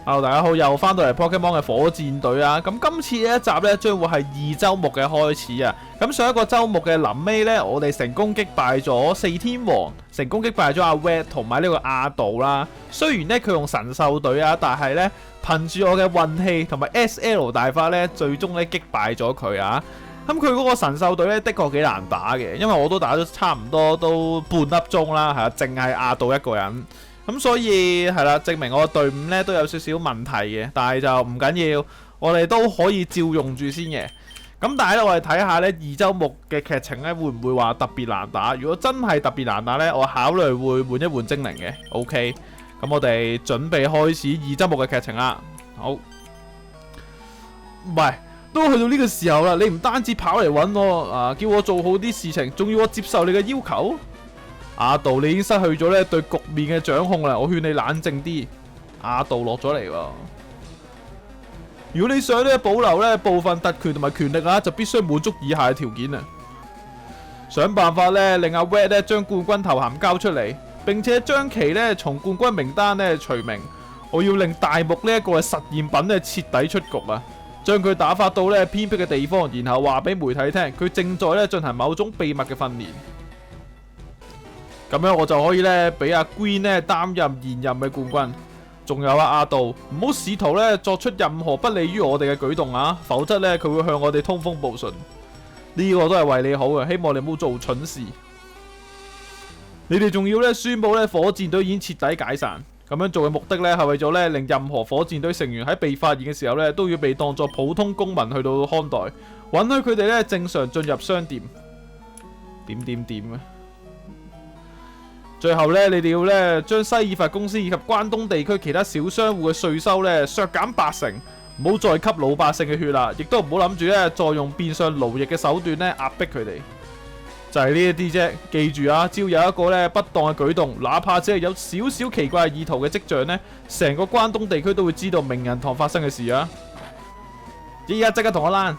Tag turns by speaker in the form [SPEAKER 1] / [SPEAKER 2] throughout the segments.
[SPEAKER 1] Hello，大家好，又翻到嚟 Pokemon 嘅火箭隊啊！咁今次呢一集呢，將會係2週目嘅開始啊！咁上一個週目嘅臨尾呢，我哋成功擊敗咗4天王，成功擊敗咗阿 Red 同埋呢個亞道啦。雖然呢，佢用神獸隊啊，但係呢，憑住我嘅運氣同埋 SL 大法呢，最終呢擊敗咗佢啊！咁佢嗰個神獸隊呢，的確幾難打嘅，因為我都打咗差唔多都半粒鐘啦，係啊，淨係亞道一個人。咁所以係啦，證明我個隊伍咧都有少少問題嘅，但係就唔緊要，我哋都可以照用住先嘅。咁但係咧，我哋睇下咧2週目嘅劇情咧，會唔會話特別難打？如果真係特別難打咧，我考慮會換一換精靈嘅。OK， 咁我哋準備開始2週目嘅劇情啦。好，唔係都去到呢個時候啦，你唔單止跑嚟揾我啊，叫我做好啲事情，仲要我接受你嘅要求？亞道，你已經失去咗咧對局面嘅掌控啦，我勸你冷靜啲。亞道落咗嚟喎，如果你想咧保留咧部分特權同埋權力啊，就必須滿足以下嘅條件啊。想辦法咧令阿 Red 咧將冠軍頭銜交出嚟，並且將其咧從冠軍名單咧除名。我要令大木呢一個嘅實驗品咧徹底出局啊，將佢打發到咧偏僻嘅地方，然後話俾媒體聽佢正在咧進行某種秘密嘅訓練。咁樣我就可以咧俾阿 Green 咧擔任現任嘅冠軍，仲有阿亞道，唔好試圖咧作出任何不利於我哋嘅舉動啊，否則咧佢會向我哋通風報信。呢個都係為你好嘅，希望你唔好做蠢事。你哋仲要咧宣佈咧火箭隊已經徹底解散，咁樣做嘅目的咧係為咗咧令任何火箭隊成員喺被發現嘅時候咧都要被當作普通公民去到看待，允許佢哋咧正常進入商店。點啊！最後咧，你哋要咧將西爾法公司以及關東地區其他小商戶嘅稅收咧削減80%，唔好再吸老百姓嘅血啦，亦都唔好諗住咧再用變相勞役嘅手段咧壓迫佢哋。就係呢一啲啫，記住啊，只要有一個咧不當嘅舉動，哪怕只係有少少奇怪意圖嘅跡象咧，成個關東地區都會知道名人堂發生嘅事啊！依家即刻同我躝！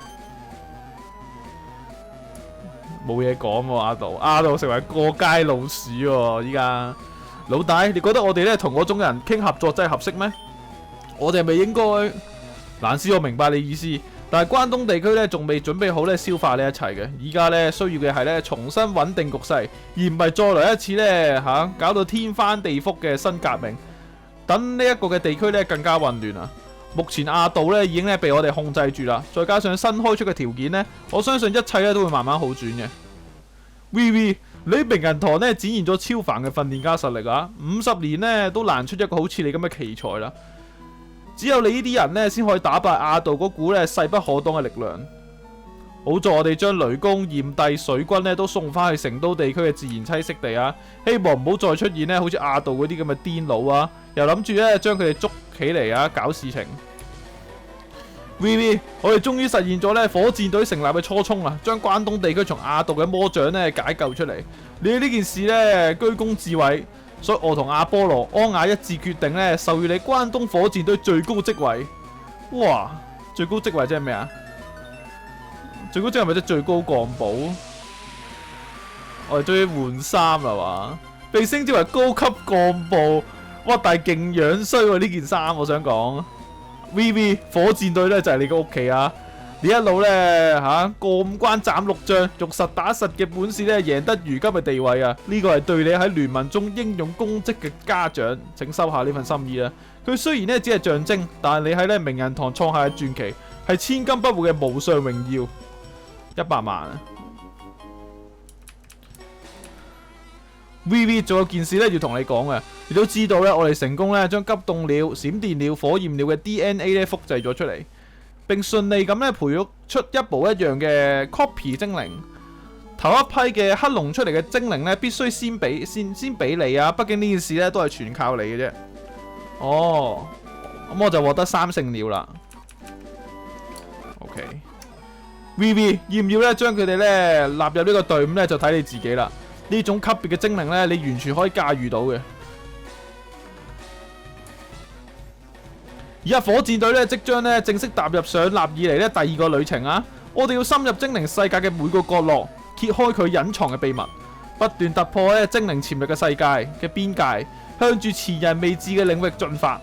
[SPEAKER 1] 冇嘢講喎，亞道成為過街老鼠喎！依家老大，你覺得我哋咧同嗰種人傾合作真係合適咩？我哋係咪應該？蘭斯，我明白你意思，但係關東地區咧仲未準備好咧消化呢一切嘅，依家咧需要嘅係咧重新穩定局勢，而唔係再來一次咧搞到天翻地覆嘅新革命，等呢一個嘅地區咧更加混亂啊！目前亞道咧已經咧被我哋控制住啦，再加上新開出嘅條件咧，我相信一切咧都會慢慢好轉嘅。VV， 你喺名人堂咧展現咗超凡嘅訓練加實力啊！50年咧都難出一個好似你咁嘅奇才啦。只有你呢啲人咧先可以打敗亞道嗰股咧勢不可當嘅力量。好在我哋將雷公、炎帝、水軍咧都送翻去成都地區嘅自然棲息地啊！希望唔好再出現咧好似亞道嗰啲咁嘅癲佬啊！又諗住咧將佢哋捉起嚟啊搞事情。VV， 我哋終於實現咗咧火箭隊成立嘅初衷啦，將關東地區從亞道嘅魔掌咧解救出嚟。你呢件事咧居功至偉，所以我同阿波羅、安雅一致決定咧授予你關東火箭隊最高職位。哇！最高職位即係咩啊？最高職位咪即係最高幹部？我哋終於換衫啦嘛，被升職為高級幹部。哇！但係勁樣衰喎呢件衫，我想講。VV 火箭隊咧就係你個屋企啊！你一路咧過五關斬六將，用實打實嘅本事咧贏得如今嘅地位啊！呢個係對你喺聯盟中英勇功績嘅嘉獎，請收下呢份心意啦。佢雖然咧只係象徵，但係你喺咧名人堂創下嘅傳奇，係千金不換嘅無上榮耀。100萬啊！VV 仲有件事咧要同你講啊！你都知道咧，我哋成功咧將急凍鳥、閃電鳥、火焰鳥嘅 DNA 咧複製咗出嚟，並順利咁咧培育出一模一樣嘅 copy 精靈。頭一批嘅黑龍出嚟嘅精靈咧，必須先俾你啊！畢竟呢件事咧都係全靠你嘅啫。哦，咁我就獲得3聖鳥啦。OK，VV 要唔要咧將佢哋咧納入呢個隊伍咧，就睇你自己啦。呢種級別嘅精靈咧，你完全可以駕馭到嘅。而家火箭隊咧即將咧正式踏入上立以嚟咧第2個旅程啊！我哋要深入精靈世界嘅每個角落，揭開佢隱藏嘅秘密，不斷突破咧精靈潛力嘅世界嘅邊界，向住前人未知嘅領域進發。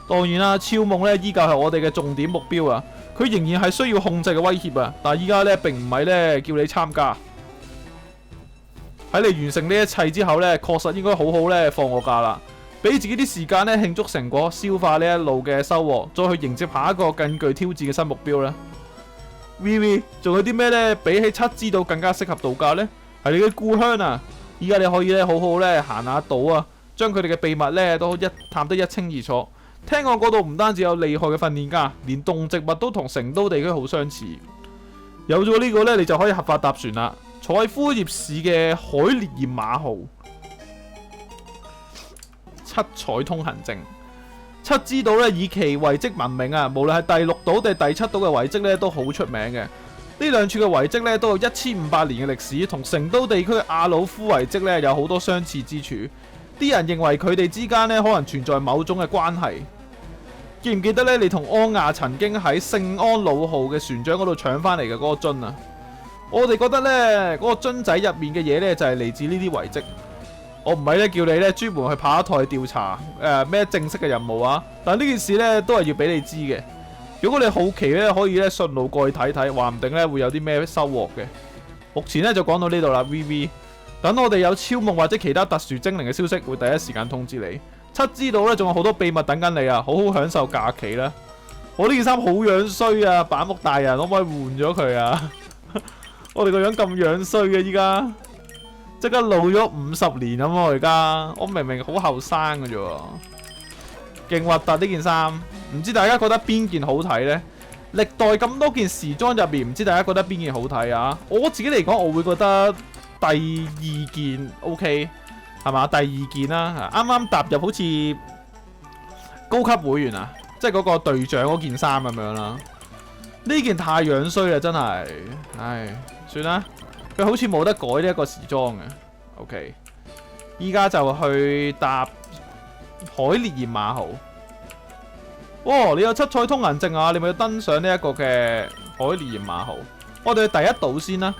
[SPEAKER 1] 當然啦，超夢咧依舊係我哋嘅重點目標啊！佢仍然係需要控制嘅威脅啊！但係依家咧並唔係咧叫你參加。喺你完成呢一切之後咧，確實應該好好咧放個假啦，俾自己啲時間咧慶祝成果，消化呢一路嘅收穫，再去迎接下一個更具挑戰嘅新目標咧。VV， 仲有啲咩咧比起七之島更加適合度假呢？係你嘅故鄉啊！依家你可以咧好好咧行下島啊，將佢哋嘅秘密咧都探得一清二楚。聽講嗰度唔單止有厲害嘅訓練家，連動植物都同成都地區好相似。有咗呢個咧，你就可以合法搭船啦。坐喺枯葉市嘅海烈焰馬號，七彩通行證。七之島咧以其遺跡聞名啊，無論係第六島定第七島嘅遺跡咧都好出名嘅。呢兩處嘅遺跡咧都有1500年嘅歷史，同成都地區嘅阿魯夫遺跡咧有好多相似之處。啲人認為佢哋之間咧可能存在某種嘅關係。記唔記得咧？你同安亞曾經喺聖安魯號嘅船長嗰度搶翻嚟嘅嗰個樽啊？我哋覺得咧，嗰個樽仔入面嘅嘢咧就係嚟自呢啲遺跡。我唔係咧叫你咧專門去跑一趟去調查咩正式嘅任務啊，但呢件事咧都係要俾你知嘅。如果你好奇咧，可以咧順路過去睇睇，話唔定咧會有啲咩收穫嘅。目前咧就講到呢度啦 ，VV。等我哋有超夢或者其他特殊精靈嘅消息，會第一時間通知你。七知道咧，仲有好多秘密等緊你啊！好好享受假期啦！我呢件衫好樣衰啊，板木大人可唔可以換咗佢啊？我哋個樣咁樣衰嘅依家，即刻老咗50年咁啊！而家我明明好後生嘅啫，勁核突呢件衫。唔知大家覺得邊件好睇呢？歷代咁多件時裝入面，唔知大家覺得邊件好睇啊？我自己嚟講，我會覺得第二件 OK。係嘛？第二件啦，啱啱踏入好似高級會員啊，即係嗰個隊長嗰件衫咁樣啦。呢件太樣衰啦，真係，唉，算啦。佢好似冇得改呢一個時裝嘅。OK， 依家就去搭海烈焰馬號。哇！你有七彩通行證啊？你咪要登上呢一個嘅海烈焰馬號。我哋去第一島先啦，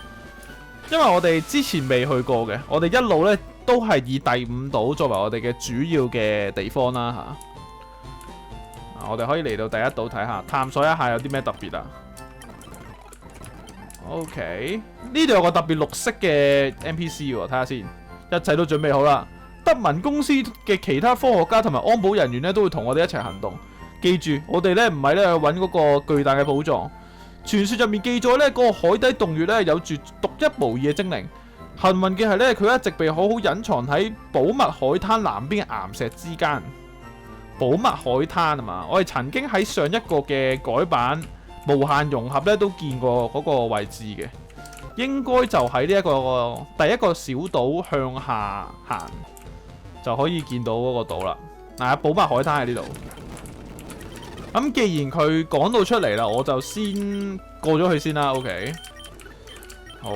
[SPEAKER 1] 因為我哋之前未去過嘅，我哋一路呢。都係以第5島作為我哋嘅主要嘅地方啦嚇。我哋可以嚟到第一島睇下，探索一下有啲咩特別啊。OK， 呢度有個特別綠色嘅 NPC 喎，睇下先。一切都準備好啦。德文公司嘅其他科學家同埋安保人員咧都會同我哋一齊行動。記住，我哋咧唔係咧去揾嗰個巨大嘅寶藏。傳說入面記載咧，嗰個海底洞穴咧有住獨一無二嘅精靈。幸運嘅係咧，佢一直被好好隱藏喺寶物海灘南邊嘅岩石之間。寶物海灘啊嘛，我哋曾經喺上一個嘅改版無限融合咧都見過嗰個位置嘅，應該就喺呢一個第一個小島向下行就可以見到嗰個島啦。嗱，寶物海灘喺呢度。咁既然佢講到出嚟啦，我就先過咗去先啦。OK， 好。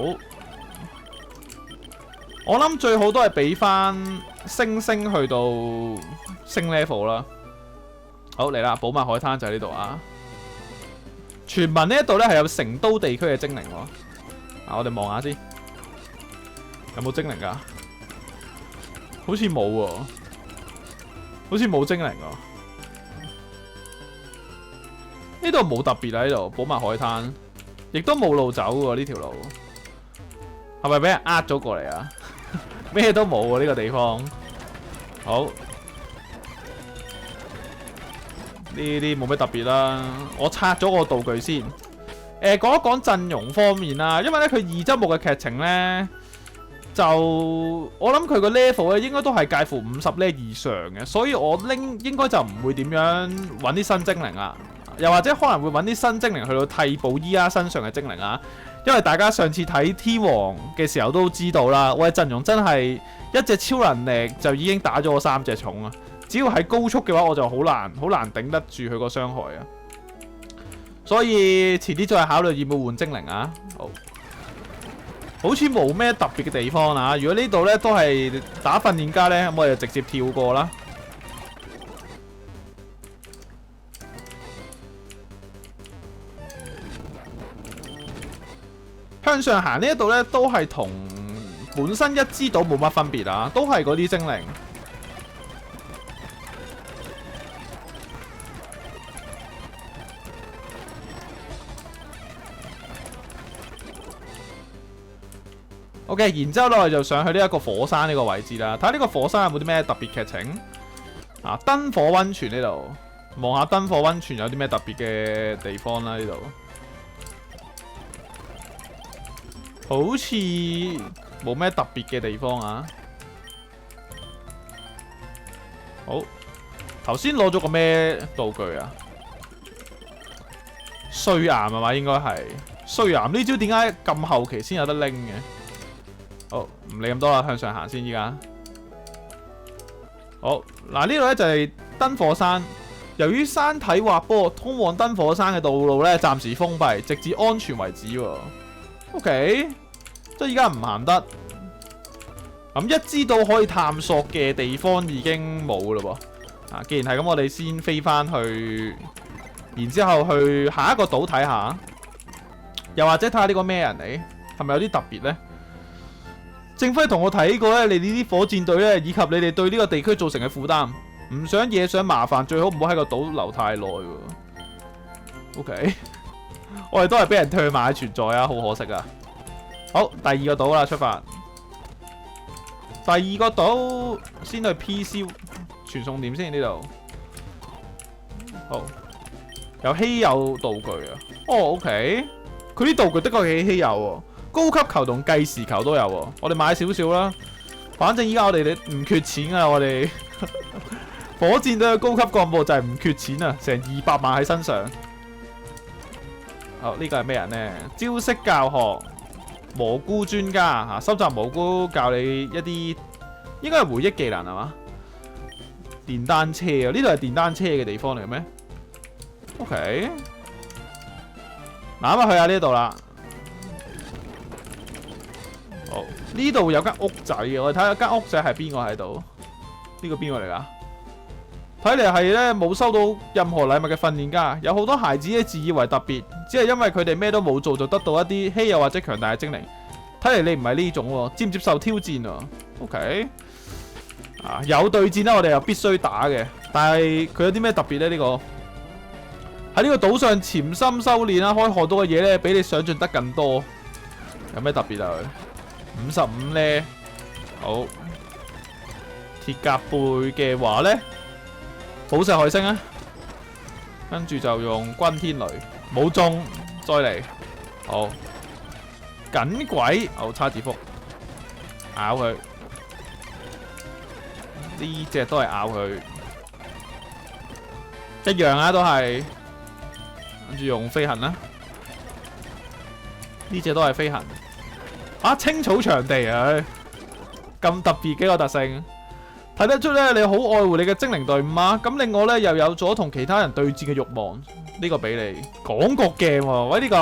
[SPEAKER 1] 我諗最好都係俾翻星去到升 level 啦。好，嚟啦，寶物海灘就喺呢度啊。傳聞呢一度咧係有成都地區嘅精靈喎。我哋望下先，有冇精靈噶？好似冇喎，好似冇精靈喎。呢度冇特別啊，呢度寶物海灘，亦都冇路走喎呢條路。係咪俾人呃咗過嚟啊？咩都冇喎呢個地方。好，呢啲冇咩特別啦。我拆咗個道具先。講一講陣容方面啦，因為咧佢2週目嘅劇情咧，就我諗佢個 level 咧應該都係介乎50 level 以上嘅，所以我應該就唔會點樣揾啲新精靈啦，又或者可能會揾啲新精靈去到替補依家身上嘅精靈啊。因為大家上次睇天王嘅時候都知道啦，我嘅陣容真係一隻超能力就已經打咗我3隻重啊！只要係高速嘅話，我就好難頂得住佢個傷害啊！所以遲啲再考慮要唔要換精靈啊！好似冇咩特別嘅地方啊！如果呢度呢都係打訓練家呢，咁我就直接跳過啦。向上行呢一度咧，都係同本身一支島冇乜分別啊，都係嗰啲精靈。OK， 然之後咧我哋就上去呢一個火山呢個位置啦，睇下呢個火山有冇啲咩特別劇情啊？燈火溫泉呢度，望下燈火溫泉有啲咩特別嘅地方啦呢度。好似冇咩特別嘅地方啊！好，頭先攞咗個咩道具啊？碎岩係嘛？應該係碎岩呢招點解咁後期先有得拎嘅？好，唔理咁多啦，向上行先依家。好，嗱呢度咧就係燈火山。由於山體滑坡，通往燈火山嘅道路咧暫時封閉，直至安全為止喎。OK， 即係依家唔行得。咁一知道可以探索嘅地方已經冇啦喎。啊，既然係咁，我哋先飛翻去，然之後去下一個島睇下，又或者睇下呢個咩人嚟，係咪有啲特別呢？正輝同我睇過咧，你哋啲火箭隊咧，以及你哋對呢個地區造成嘅負擔，唔想惹上麻煩，最好唔好喺個島留太耐喎。OK， 我哋都係俾人唾罵嘅存在啊，好可惜啊！好，第二個島啦，出發。第二個島先去 PC 傳送點先呢度。好，有稀有道具啊。哦 ，OK， 佢啲道具的確幾稀有喎。高級球同計時球都有喎。我哋買少少啦。反正依家我哋唔缺錢啊，我哋火箭隊嘅高級幹部就係唔缺錢啊，成200萬喺身上。好，呢個係咩人呢？招式教學。蘑菇專家嚇，收集蘑菇教你一啲應該係回憶技能係嘛？電單車啊，呢度係電單車嘅地方嚟嘅咩 ？OK， 嗱咁啊去下呢度啦。好，呢度有間屋仔嘅，我哋睇下間屋仔係邊個喺度？呢個邊個嚟㗎？睇嚟係咧冇收到任何禮物嘅訓練家，有好多孩子咧自以為特別，只係因為佢哋咩都冇做就得到一啲稀有或者強大嘅精靈。睇嚟你唔係呢種喎，接唔接受挑戰啊 ？OK， 啊有對戰啦，我哋又必須打嘅。但係佢有啲咩特別咧？呢個喺呢個島上潛心修練啦，可以學到嘅嘢咧比你想象得更多。有咩特別啊？55咧，好鐵甲背嘅話咧。寶石海星啊，跟住就用轟天雷，冇中，再嚟，好緊鬼，好叉字腹，咬佢，呢隻都係咬佢，一樣啊，都係，跟住用飛行啦，呢隻都係飛行，啊青草場地啊，咁特別嘅個特性。睇得出咧，你好愛護你嘅精靈隊伍啊！咁另外咧，又有咗同其他人對戰嘅慾望，呢個俾你廣角鏡喎。喂，呢個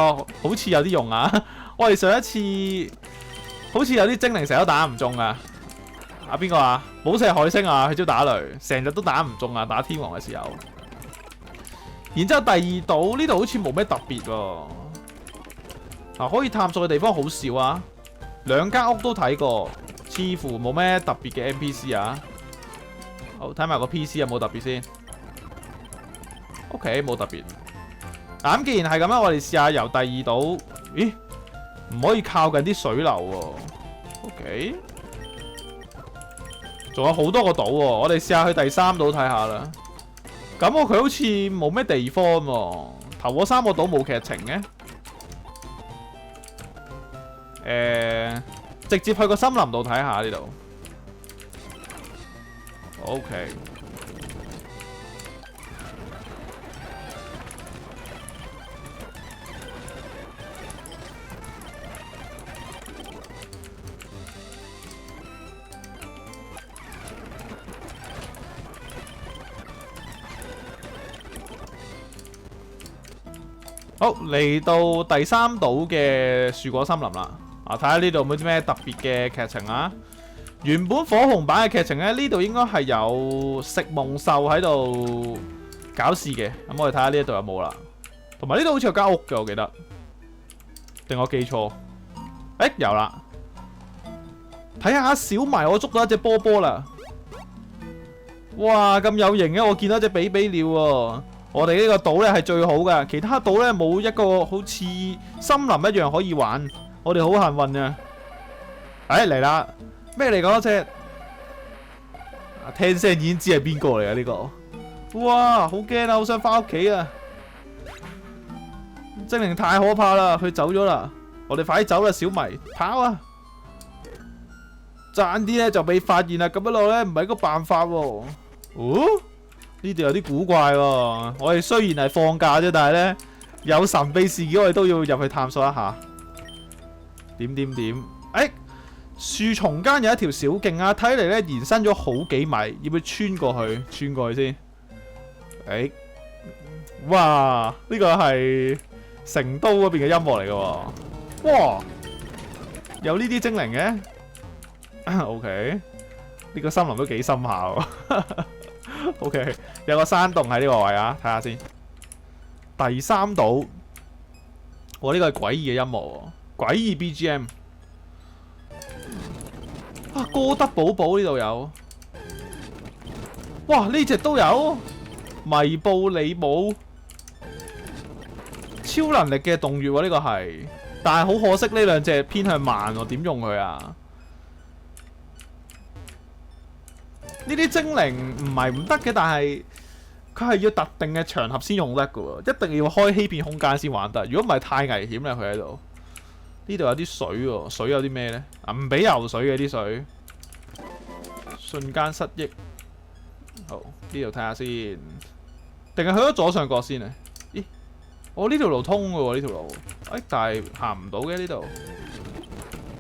[SPEAKER 1] 好似有啲用啊！我哋上一次好似有啲精靈成日都打唔中啊！啊邊個啊？寶石海星啊，佢招打雷，成日都打唔中啊！打天王嘅時候。然之後第二島呢度好似冇咩特別喎。啊，可以探索嘅地方好少啊，兩間屋都睇過，似乎冇咩特別嘅 NPC 啊。好，睇埋個 PC 有冇特別先。OK， 冇特別。嗱咁，既然係咁啦，我哋試下由第二島。咦？唔可以靠近啲水流喎。OK。仲有好多個島喎，我哋試下去第三島睇下啦。咁佢好似冇咩地方喎。頭嗰3個島冇劇情嘅。直接去個森林度睇下呢度。OK， 好，嚟到第3島嘅樹果森林啦。啊，睇下呢度有冇啲咩特別嘅劇情啊！原本火紅版嘅劇情咧，呢度應該係有食夢獸喺度搞事嘅。咁我哋睇下呢一度有冇啦。同埋呢度好似有間屋嘅，我記得。定我記錯？誒，有啦。睇下小迷，我捉到一隻波波啦。哇，咁有型嘅！我見到一隻比比鳥喎。我哋呢個島咧係最好嘅，其他島咧冇一個好似森林一樣可以玩。我哋好幸運啊！哎嚟啦，咩嚟嗰隻？聽聲已經知係邊個嚟啊呢個？哇，好驚啊，好想翻屋企啊！精靈太可怕啦，佢走咗啦，我哋快啲走啦，小迷，跑啊！爭啲咧就被發現啦，咁一路咧唔係個辦法喎。哦，呢度有啲古怪喎。我哋雖然係放假啫，但係咧有神秘事件，我哋都要入去探索一下。點？誒，樹叢間有一條小徑啊，睇嚟咧延伸咗好幾米，要唔要穿過去？穿過去先。誒，哇！呢個係成都嗰邊嘅音樂嚟嘅喎。哇！有呢啲精靈嘅。OK， 呢個森林都幾深下喎。OK， 有個山洞喺呢個位啊，睇下先。第3島，我呢個係詭異嘅音樂喎，詭異 BGM。啊，哥德寶寶呢度有。哇，呢隻都有。迷布里姆，超能力嘅洞穴喎，呢個係，但係好可惜呢兩隻偏向慢喎，點用佢啊？呢啲精靈唔係唔得嘅，但係佢係要特定嘅場合先用得嘅喎，一定要開欺騙空間先玩得。如果唔係太危險啦，佢喺度。呢度有啲水喎，水有啲咩呢？啊，唔俾游水嘅啲水，瞬間失憶。好，呢度睇下先，定係去咗左上角先啊？咦，我呢條路通嘅喎，呢條路，但係行唔到嘅呢度。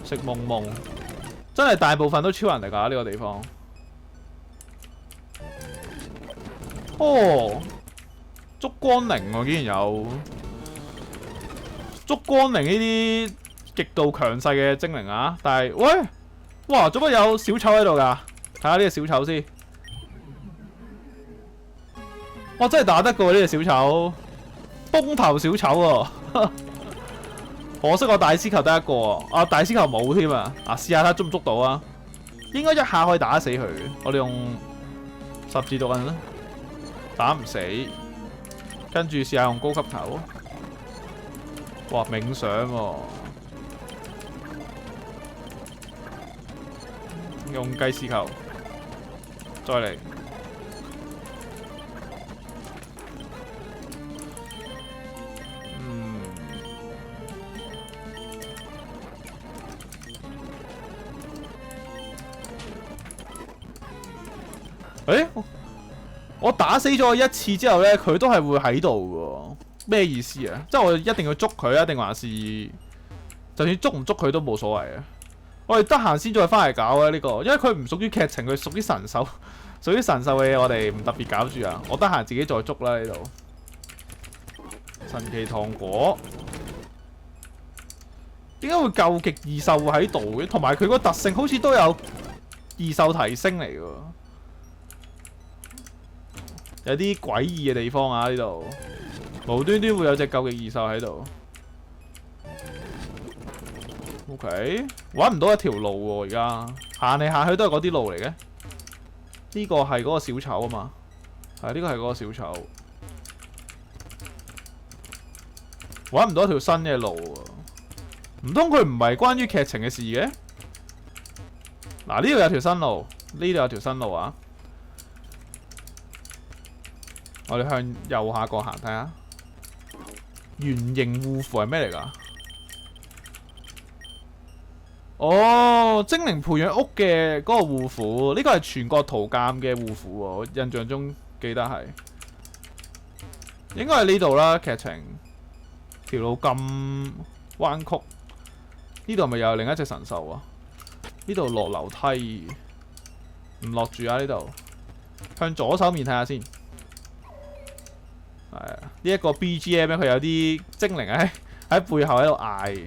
[SPEAKER 1] 食夢夢，真係大部分都超人嚟㗎呢個地方。哦，燭光靈喎，竟然有燭光靈呢啲極度強勢嘅精靈啊！但係，喂，哇，做乜有小丑喺度㗎？睇下呢隻小丑先。哇，真係打得過呢隻小丑，崩頭小丑喎！可惜我大師球得一個啊，大師球冇添啊！試下睇捉唔捉到啊？應該一下可以打死佢。我哋用十字毒刃啦。打唔死，跟住試下用高級球。哇，冥想喎，用計時球，再嚟。誒？我打死咗佢一次之後呢，佢都係會喺度嘅，咩意思啊？即係我一定要捉佢啊，定還是就算捉唔捉佢都冇所謂啊？我哋得閒先再翻嚟搞啊呢個，因為佢唔屬於劇情，佢屬於神獸，屬於神獸嘅嘢，我哋唔特別搞住啊。我得閒自己再捉啦呢度。神奇糖果點解會究極異獸會喺度嘅？同埋佢個特性好似都有異獸提升嚟嘅。有啲詭異嘅地方啊！呢度無端端會有隻究極異獸喺度。OK， 揾唔到一條路喎，而家行嚟行去都係嗰啲路嚟嘅。呢個係嗰個小丑啊嘛，係呢個係嗰個小丑。揾唔到一條新嘅路喎，唔通佢唔係關於劇情嘅事嘅？嗱，呢度有條新路，呢度有條新路啊！我哋向右下角行睇下，圓形護符係咩嚟㗎？哦，精靈培養屋嘅嗰個護符，呢個係全國圖鑑嘅護符喎，我印象中記得係，應該係呢度啦。劇情條路咁彎曲，呢度係咪又有另一隻神獸啊？呢度落樓梯，唔落住啊！呢度向左手面睇下先。係啊，呢一個 BGM 咧，佢有啲精靈喺背後喺度嗌。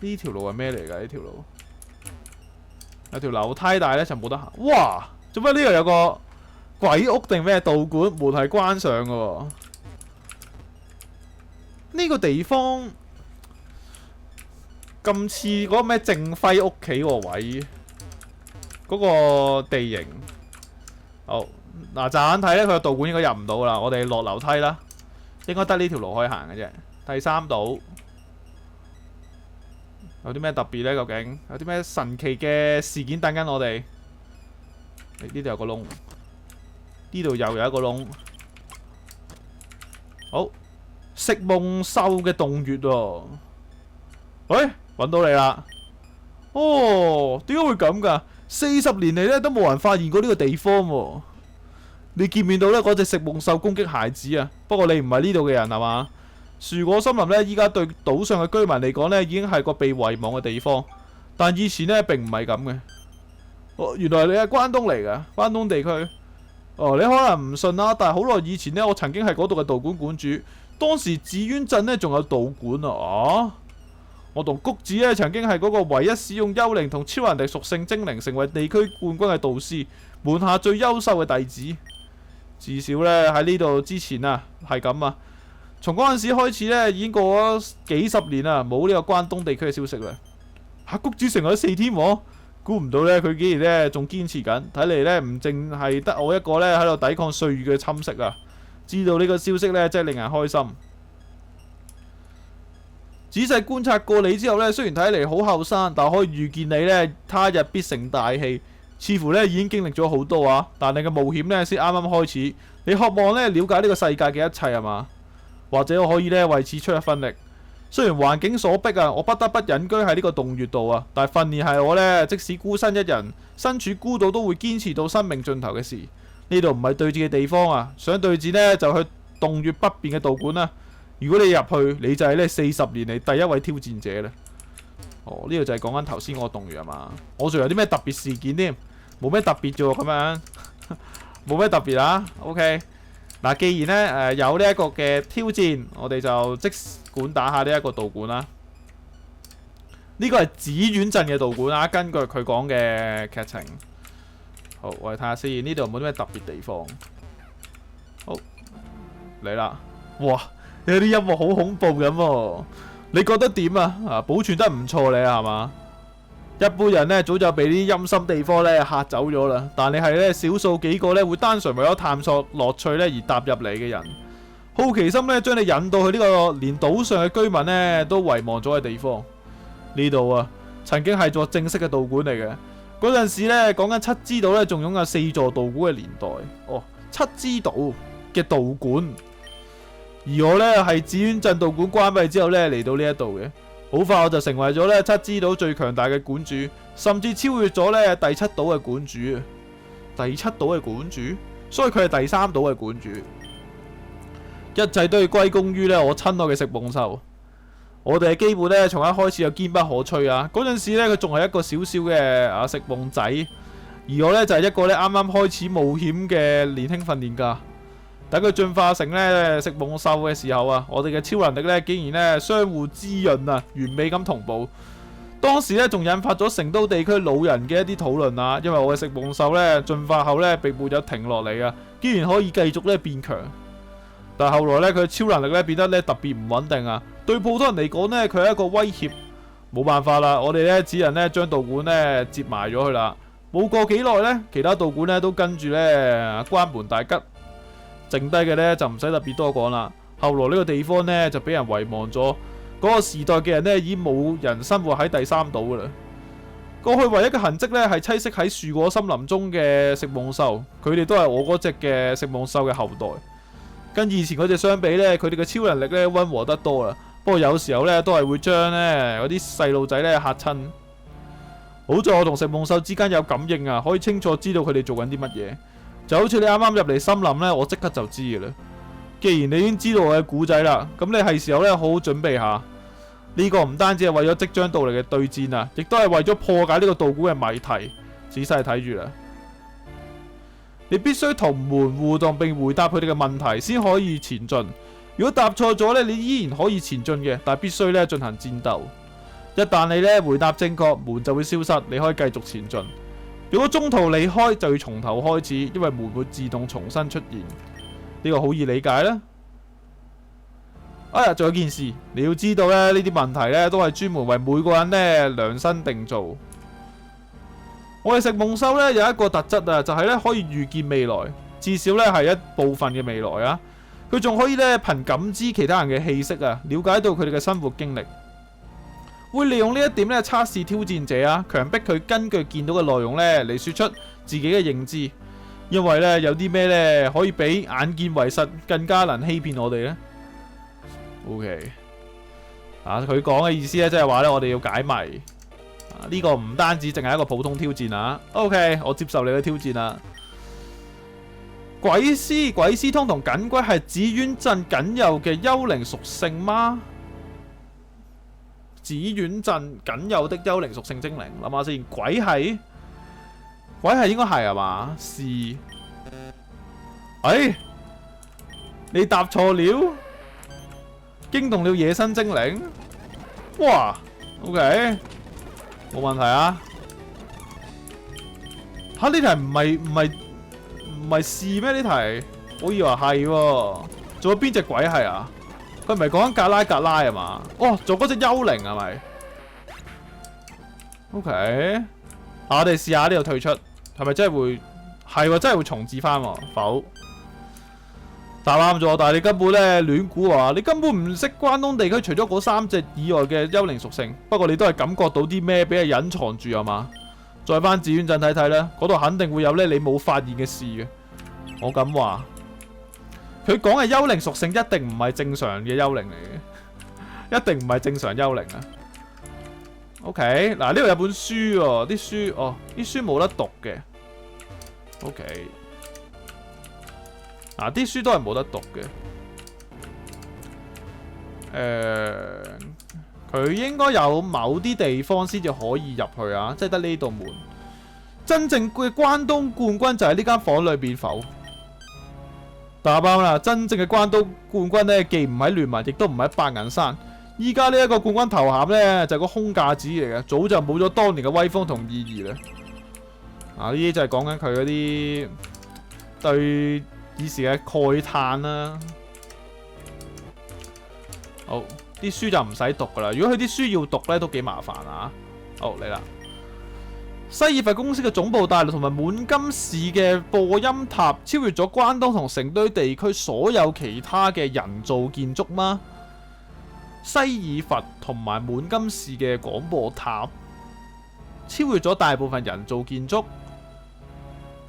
[SPEAKER 1] 呢條路係咩嚟㗎？呢條路有條樓梯，但係咧就冇得行。哇！做乜呢度有個鬼屋定咩道館？門係關上嘅喎。呢個地方咁似嗰個咩正輝屋企個位，嗰個地形。好。嗱，乍眼睇咧，佢個道館應該入唔到啦。我哋落樓梯啦，應該得呢條路可以行嘅啫。第3島，有啲咩特別呢？究竟有啲咩神奇嘅事件等緊我哋？呢度有個窿，呢度又有一個窿。好，食夢獸嘅洞穴喎。喂，揾到你啦！哦，點解會咁㗎？40年嚟咧都冇人發現過呢個地方喎。你見唔見到咧嗰隻食夢獸攻擊孩子啊？不過你唔係呢度嘅人係嘛？樹果森林咧，依家對島上嘅居民嚟講咧，已經係個被遺忘嘅地方。但以前咧並唔係咁嘅。哦，原來你係關東嚟㗎，關東地區。哦，你可能唔信啦，但係好耐以前咧，我曾經係嗰度嘅道館館主。當時紫淵鎮咧仲有道館啊！我同谷子咧曾經係嗰個唯一使用幽靈同超能力屬性精靈成為地區冠軍嘅導師，門下最優秀嘅弟子。至少咧喺呢度之前啊係咁啊。從嗰陣時開始咧，已經過咗幾十年啦，冇呢個關東地區嘅消息啦。谷子成為咗4天王，估唔到咧佢竟然咧仲堅持緊，睇嚟咧唔淨係得我一個咧喺度抵抗歲月嘅侵蝕啊！知道呢個消息咧真係令人開心。仔細觀察過你之後咧，雖然睇嚟好後生，但可以預見你咧他日必成大器。似乎咧已經經歷咗好多啊，但你嘅冒險咧先啱啱開始。你渴望咧了解呢個世界嘅一切係嘛？或者我可以咧為此出一分力。雖然環境所逼啊，我不得不隱居喺呢個洞穴度啊，但係訓練係我咧即使孤身一人，身處孤島都會堅持到生命盡頭嘅事。呢度唔係對戰嘅地方啊，想對戰呢，就去洞穴北邊嘅道館啦。如果你入去，你就係呢40年嚟第一位挑戰者啦。哦，呢度就係講緊頭先嗰個洞穴係嘛？我仲有啲咩特別事件添？冇咩特別啫喎，咁樣冇咩特別啊。OK， 嗱，既然呢有呢一個嘅挑戰，我哋就即管打下呢一個道館啦。呢個係紫苑鎮嘅道館啊，根據佢講嘅劇情。好，我哋睇下先，呢度有冇啲咩特別地方？好，嚟啦！哇，有啲音樂好恐怖咁喎，你覺得點啊？保存得唔錯你係嘛？一般人呢，早就被啲陰森地方呢嚇走咗啦，但你係呢少數幾個呢會單純為咗探索樂趣呢而踏入嚟嘅人。好奇心呢將你引到去呢個連島上嘅居民呢都遺忘咗嘅地方。呢度啊，曾經係座正式嘅道館嚟嘅。嗰陣時咧，講緊七之島咧，仲擁有4座道館嘅年代。哦，七之島嘅道館，而我咧係紫苑鎮道館關閉之後咧嚟到呢一度嘅。好快我就成為咗咧七之島最強大嘅館主，甚至超越咗咧第7島嘅館主。第7島嘅館主，所以佢係第3島嘅館主。一切都要歸功於咧我親愛嘅食夢獸。我哋嘅基本咧，從一開始就堅不可摧啊！嗰陣時咧，佢仲係一個小小嘅食夢仔，而我咧就係一個咧啱啱開始冒險嘅年輕訓練家。等佢進化成咧食夢獸嘅時候啊，我哋嘅超能力咧竟然咧相互滋潤啊，完美咁同步。當時咧仲引發咗成都地區老人嘅一啲討論啊，因為我嘅食夢獸咧進化後咧並沒有停落嚟啊，竟然可以繼續咧變強。但係後來咧佢超能力咧變得咧特別唔穩定啊！對普通人嚟講呢，佢係一個威脅，冇辦法啦。我哋咧只能咧將道館咧接埋咗佢啦。冇過幾耐呢，其他道館咧都跟住咧關門大吉，剩低嘅咧就唔使特別多講啦。後來呢個地方咧就俾人遺忘咗，嗰個時代嘅人咧已經冇人生活喺第3島噶啦。過去唯一嘅痕跡咧係棲息喺樹果森林中嘅食夢獸，佢哋都係我嗰隻嘅食夢獸嘅後代。跟以前嗰隻相比咧，佢哋嘅超能力咧溫和得多啦。不過有時候咧都係會將咧嗰啲細路仔咧嚇親。好在我同食夢獸之間有感應啊，可以清楚知道佢哋做緊啲乜嘢。就好似你啱啱入嚟森林咧，我即刻就知嘅啦。既然你已經知道我嘅故仔啦，咁你係時候咧好好準備下。呢個唔單止係為咗即將到嚟嘅對戰啊，亦都係為咗破解呢個道館嘅謎題。仔細睇住啦。你必須同門互動並回答佢哋嘅問題先可以前進。如果答錯咗咧，你依然可以前進嘅，但係必須咧進行戰鬥。一旦你咧回答正確，門就會消失，你可以繼續前進。如果中途離開，就要從頭開始，因為門會自動重新出現。呢個好易理解啦。仲有件事你要知道咧，呢啲問題咧都係專門為每個人咧量身定做。我哋食夢獸咧有一個特質啊，就係咧可以預見未來，至少咧係一部分嘅未來啊。佢仲可以咧憑感知其他人嘅氣息啊，了解到佢哋嘅生活經歷。會利用呢一點咧測試挑戰者啊，強迫佢根據見到嘅內容咧嚟説出自己嘅認知。因為咧有啲咩咧可以比眼見為實更加能欺騙我哋呢？ OK， 佢講嘅意思咧即係話咧我哋要解謎。呢個唔單止淨係一個普通挑戰啊。OK， 我接受你嘅挑戰啦。鬼師通同緊鬼係紫苑鎮僅有嘅幽靈屬性嗎？紫苑鎮僅有的幽靈屬性精靈，諗下先。鬼係應該係嘛？是。你答錯了，驚動了野生精靈。哇 ，OK， 冇問題啊。呢題唔係是咩？呢題我以為係喎。仲有邊隻鬼係啊？佢唔係講緊格拉係嘛？哦，做嗰隻幽靈係咪 ？OK， 我哋試下呢度退出，係咪真係會？係喎，真係會重置翻喎？否？答啱咗，但係你根本咧亂估啊！你根本唔識關東地區除咗嗰3隻以外嘅幽靈屬性。不過你都係感覺到啲咩俾人隱藏住係嘛？再翻紫苑鎮睇睇啦，嗰度肯定會有咧你冇發現嘅事嘅。我咁話，佢講嘅幽靈屬性一定唔係正常嘅幽靈嚟嘅，一定唔係正常幽靈啊。OK， 嗱呢度有本書喎，啲書冇得讀嘅。OK， 啲書都係冇得讀嘅。佢應該有某啲地方先至可以入去啊，即係得呢度門。真正嘅關東冠軍就喺呢間房裏邊否？答啱啦！真正嘅關東冠軍呢，既唔喺聯盟，亦都唔喺白銀山。依家呢一個冠軍頭銜呢，就係個空架子嚟嘅，早就冇咗當年嘅威風同意義啦。呢啲就係講緊佢嗰啲對以時嘅慨嘆啦。好，啲書就唔使讀噶啦。如果佢啲書要讀咧，都幾麻煩啊。好，嚟啦。西爾佛公司嘅總部大樓同埋滿金市嘅播音塔，超越咗關東同成都地區所有其他嘅人造建築嗎？西爾佛同埋滿金市嘅廣播塔，超越咗大部分人造建築。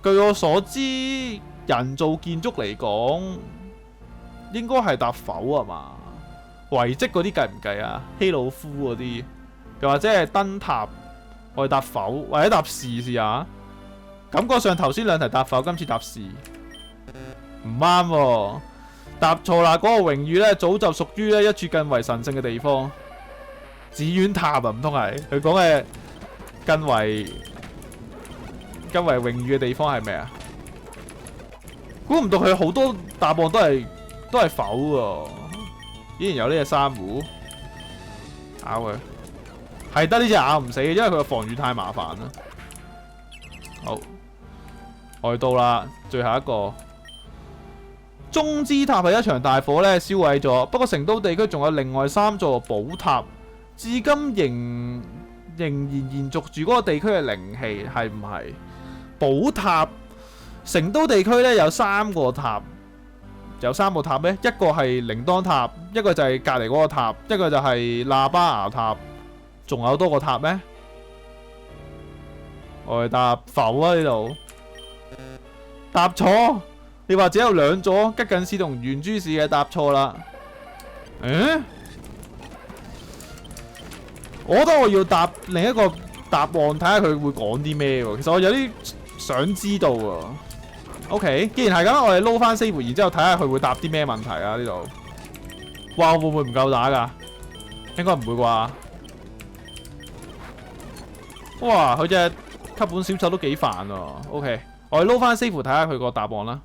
[SPEAKER 1] 據我所知，人造建築嚟講，應該係搭否啊嘛？遺跡嗰啲計唔計啊？希魯夫嗰啲，又或者係燈塔，我哋搭否或者搭是試下。感覺上頭先兩題搭否，今次搭是，唔啱喎，答錯啦！嗰個榮譽咧，早就屬於咧一處更為神聖嘅地方。紫苑塔啊，唔通係佢講嘅更為榮譽嘅地方係咩啊？估唔到佢好多答案都係否喎。依然有呢隻珊瑚咬佢，係得呢隻咬唔死嘅，因為佢嘅防禦太麻煩啦。好，我到啦，最後一個中之塔係一場大火咧燒毀咗，不過成都地區仲有另外3座寶塔，至今仍然延續住嗰個地區嘅靈氣，係唔係？寶塔，成都地區咧有3個塔。有3個塔咩？一個係鈴鐺塔，一個就係隔離嗰個塔，一個就係喇叭牙塔，仲有多個塔咩？我哋答否啊！呢度答錯，你話只有2座吉近市同圓珠市嘅答錯啦。我覺得我要答另一個答案，睇下佢會講啲咩喎。其實我有啲想知道喎。OK， 既然係咁，我哋撈翻 save， 然之後睇下佢會答啲咩問題啊？呢度，哇，會唔會唔夠打㗎？應該唔會啩？哇，佢隻吸本小丑都幾煩喎。OK， 我哋撈翻 save 睇下佢個答案啦。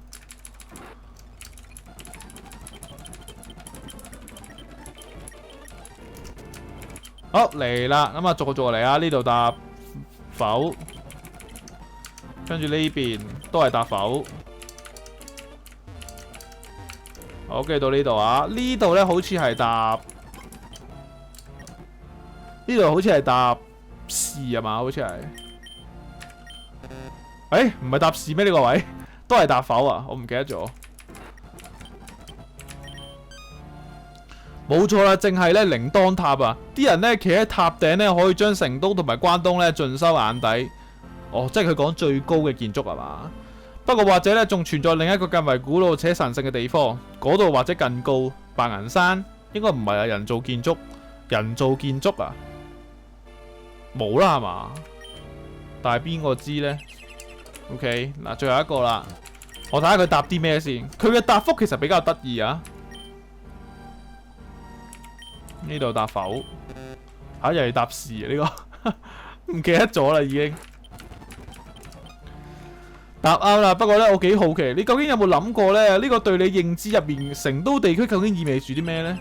[SPEAKER 1] 好，嚟啦，咁啊逐個嚟啊！呢度答否。跟住呢邊都係答否，好，跟住到呢度啊，呢度咧好似係答，呢度好似係答是啊嘛，好似係，唔係答是咩？呢個位都係答否啊，我唔記得咗。冇錯啦，正係咧鈴鐺塔啊！啲人咧企喺塔頂咧，可以將成都同埋關東咧盡收眼底。哦，即係佢講最高嘅建築係嘛？不過或者咧仲存在另一個更為古老且神聖嘅地方，嗰度或者更高。白銀山應該唔係啊，人造建築，人造建築啊，冇啦係嘛？但係邊個知呢？ OK， 嗱，最後一個啦，我睇下佢答啲咩先。佢嘅答覆其實比較得意啊。呢度答否，又係答是啊？呢個唔記得咗啦，已經答啱啦。不過呢，我幾好奇，你究竟有冇諗過呢？呢個對你認知入面成都地區究竟意味住啲咩呢？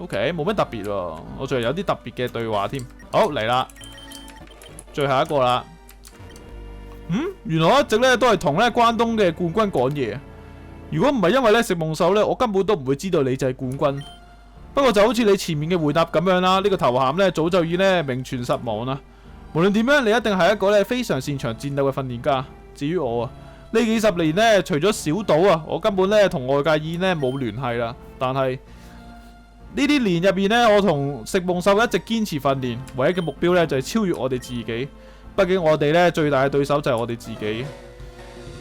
[SPEAKER 1] OK， 冇乜特別喎，我仲有啲特別嘅對話添。好，嚟啦，最後一個啦。原來我一直咧都係同咧關東嘅冠軍講嘢。如果唔係因為咧食夢獸咧，我根本都唔會知道你就係冠軍。不過就好似你前面嘅回答咁樣啦，呢個頭銜咧早就已咧名存實亡啦。無論點樣，你一定係一個咧非常擅長戰鬥嘅訓練家。至於我啊，呢幾十年咧，除咗小島啊，我根本咧同外界已經咧冇聯繫啦。但係呢啲年入邊咧，我同食夢獸一直堅持訓練，唯一嘅目標咧就係超越我哋自己。畢竟我哋咧最大嘅對手就係我哋自己。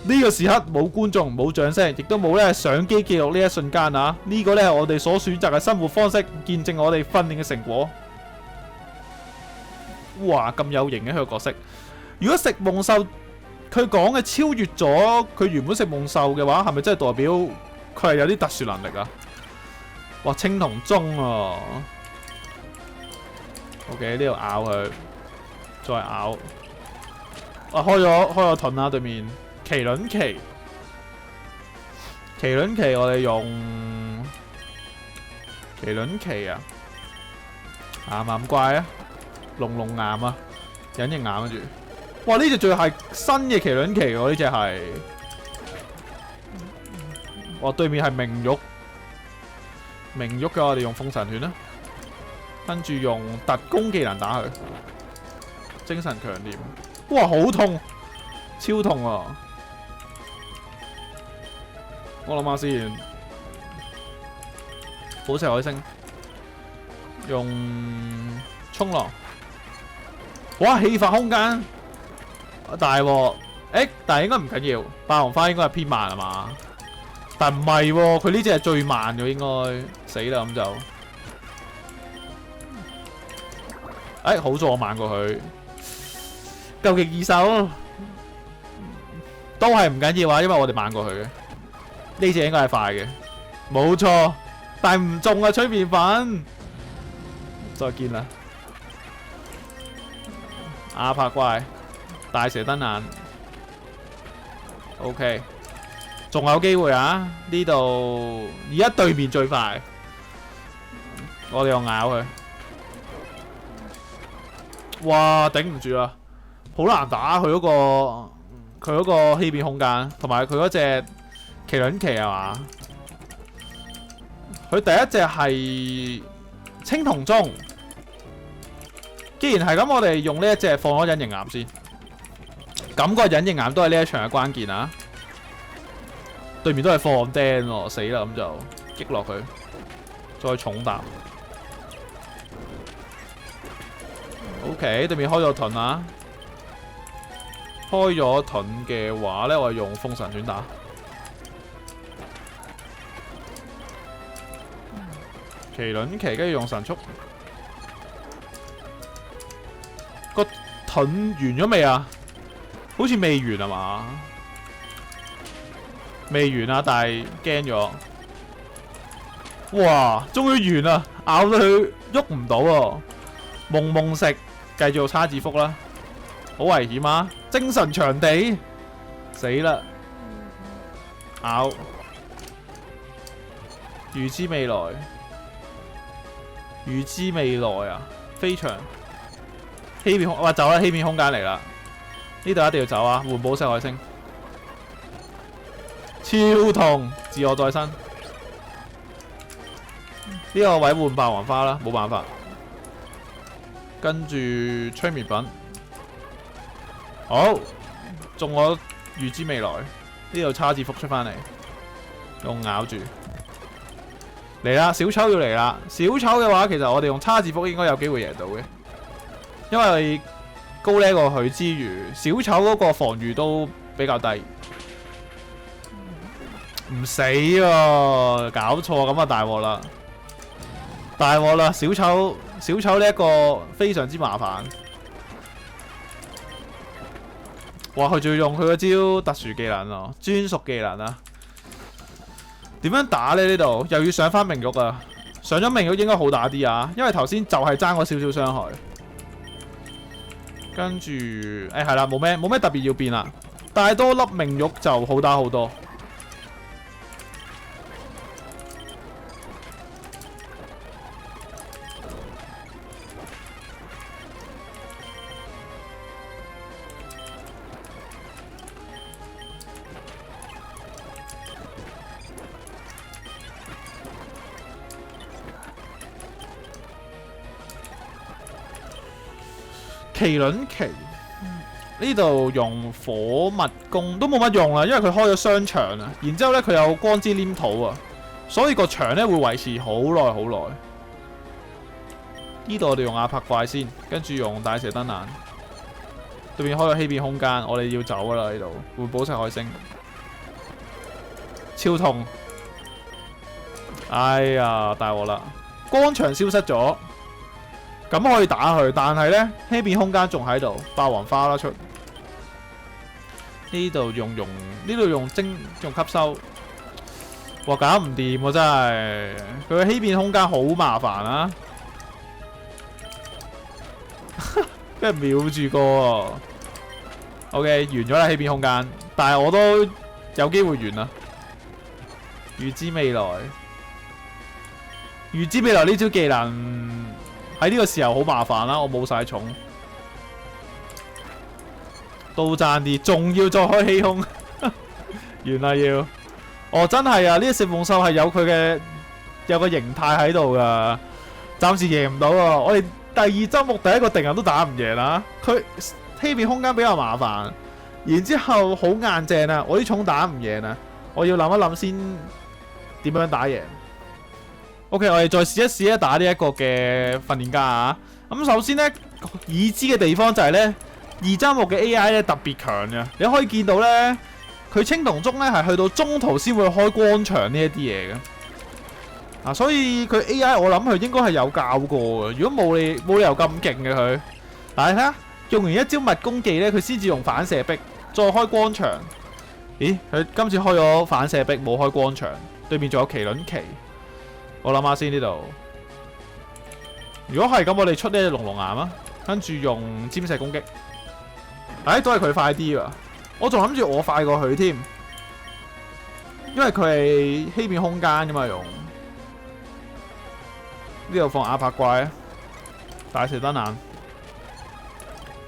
[SPEAKER 1] 呢個時刻冇觀眾、冇掌聲，亦都冇咧相機記錄呢一瞬間啊！呢個咧係我哋所選擇嘅生活方式，見證我哋訓練嘅成果。哇，咁有型嘅佢個角色。如果食夢獸佢講嘅超越咗佢原本食夢獸嘅話，係咪真係代表佢係有啲特殊能力啊？哇，青銅鐘啊 ！OK， 呢度咬佢，再咬。開咗盾啊！對面麒麟旗，麒麟旗我哋用麒麟旗啊！岩怪啊，龍岩啊，隱形岩跟住。哇！呢隻仲係新嘅麒麟旗喎，呢隻係。哇！對面係明玉，明玉嘅我哋用風神拳啦，跟住用特攻技能打佢，精神強點。哇，好痛，超痛啊！我諗下先，寶石海星，用衝浪。哇，氣化空間，大鑊！但係應該唔緊要，霸王花應該係偏慢係嘛？但唔係喎，佢呢隻係最慢嘅應該，死啦咁就。好在我慢過佢。究極二手都係唔緊要啊，因為我哋慢過佢嘅。呢隻應該係快嘅，冇錯，但係唔中啊！吹麵粉，再見啦！阿帕怪，大蛇燈眼 ，OK， 仲有機會啊！呢度而家對面最快，我哋又咬佢，哇，頂唔住啊！好難打佢嗰個欺騙空間，同埋佢嗰隻麒麟旗係嘛？佢第一隻係青銅鐘。既然係咁，我哋用呢一隻放咗隱形岩先。咁個隱形岩都係呢一場嘅關鍵啊！對面都係放釘喎，死啦咁就擊落佢，再重打。OK， 對面開咗盾啊！開咗盾嘅話咧，我係用風神拳打。麒麟旗跟住用神速。個盾完咗未啊？好似未完啊嘛？未完啊，但係驚咗。哇！終於完啦，咬到佢喐唔到喎。夢食，繼續叉字福啦。好危險啊！精神場地，死啦！咬，預知未來，預知未來啊！飛翔，欺騙空，哇走啦！欺騙空間嚟啦！呢度一定要走啊！換寶石海星，超痛，自我再生。呢個位換霸王花啦，冇辦法。跟住催眠品。好，中我預知未來，呢度叉字福出翻嚟，用咬住，嚟啦，小丑要嚟啦！小丑嘅話，其實我哋用叉字符應該有機會贏到嘅，因為高呢過佢之餘，小丑嗰個防禦都比較低。唔死喎，搞錯咁啊！大鑊啦，大鑊啦！小丑呢一個非常之麻煩。哇！佢仲要用佢嗰招特殊技能啊，專屬技能啊！點樣打呢？呢度又要上翻命玉啊！上咗命玉應該好打啲啊，因為頭先就係爭嗰少少傷害。跟住係啦，冇咩特別要變啦，帶多粒命玉就好打好多。麒麟旗呢度用火密弓都冇乜用啦，因為佢開咗雙牆啊。然之後咧佢有光之黏土啊，所以個牆咧會維持好耐好耐。呢度我哋用亞柏怪先，跟住用大蛇燈眼。對面開咗欺騙空間，我哋要走噶啦呢度，換寶石海星。超痛！哎呀，大鑊啦！光牆消失咗。咁可以打佢，但係咧欺騙空間仲喺度，霸王花啦出。呢度用精用吸收，哇搞唔掂喎真係，佢嘅欺騙空間好麻煩啊，跟住秒住個喎。OK 完咗啦欺騙空間，但係我都有機會完啦。預知未來，預知未來呢招技能。喺呢個時候好麻煩啦，我冇晒重，都爭啲，仲要再開氣空，完啦要。哦，真係啊，呢隻食夢獸係有個形態喺度噶，暫時贏唔到啊！我哋第二週目第一個敵人都打唔贏啦，佢欺騙空間比較麻煩，然之後好硬淨啊，我啲重打唔贏啊，我要諗一諗先點樣打贏。OK， 我哋再試一試打呢一個嘅訓練家啊！咁首先呢，已知嘅地方就係呢二週目嘅 AI 咧特別強嘅，你可以見到呢，佢青銅鐘呢係去到中途先會開光場呢一啲嘢嘅，所以佢 AI 我諗佢應該係有教過嘅，如果冇理由咁勁嘅佢。但係睇下用完一招密攻技呢，佢先至用反射壁再開光場。咦？佢今次開咗反射壁冇開光場，對面仲有麒麟旗。我諗下先呢度，如果係咁，我哋出呢隻龍龍岩啊，跟住用尖石攻擊。都係佢快啲啊！我仲諗住我快過佢添，因為佢係欺騙空間噶嘛用。呢度放亞柏怪啊，大蛇燈眼。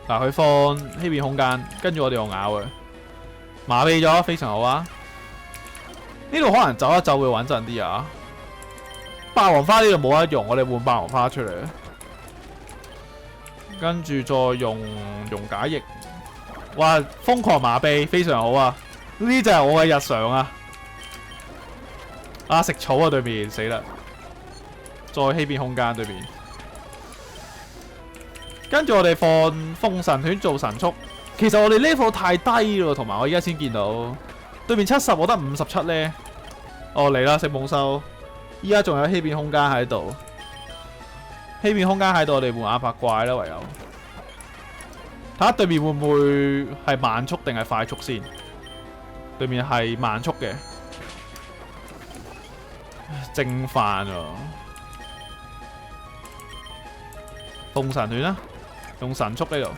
[SPEAKER 1] 嗱，佢放欺騙空間，跟住我哋又咬佢，麻痹咗，非常好啊！呢度可能走一走會穩陣啲啊。霸王花呢度冇得用，我哋換霸王花出嚟，跟住再用溶解液。哇！瘋狂麻痹，非常好啊！呢就係我嘅日常啊！食草啊對面死啦！再欺騙空間對面，跟住我哋放風神犬做神速。其實我哋 level 太低咯，同埋我而家先見到對面70，我得57呢。哦嚟啦，食夢獸！依家仲有欺騙空間喺度，欺騙空間喺度，我哋換亞柏怪啦，唯有睇下對面會唔會係慢速定係快速先。對面係慢速嘅，蒸飯啊！鳳神犬啦，用神速呢度，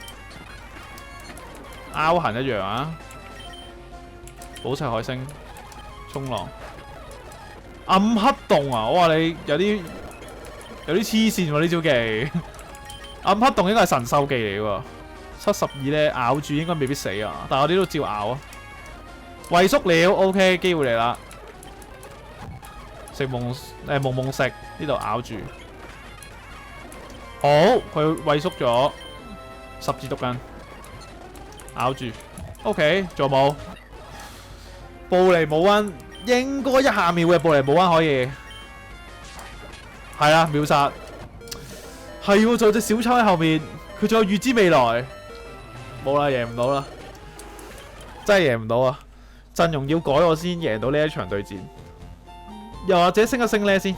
[SPEAKER 1] 拗痕一樣啊！寶石海星，衝浪。暗黑洞啊！我話你有啲黐線喎呢招技，暗黑洞應該係神獸技嚟喎。72咧咬住應該未必死啊，但係我哋都照咬啊。畏縮了 ，OK 機會嚟啦。食夢夢食呢度咬住，好佢畏縮咗十字毒根，咬住 OK 仲有冇？布尼姆溫。應該1下秒嘅布尼姆溫可以，係啊，秒殺。係喎，仲有隻小丑喺後面，佢仲有預知未來。冇啦，贏唔到啦，真係贏唔到啊！陣容要改我先贏到呢一場對戰，又或者升一升呢先。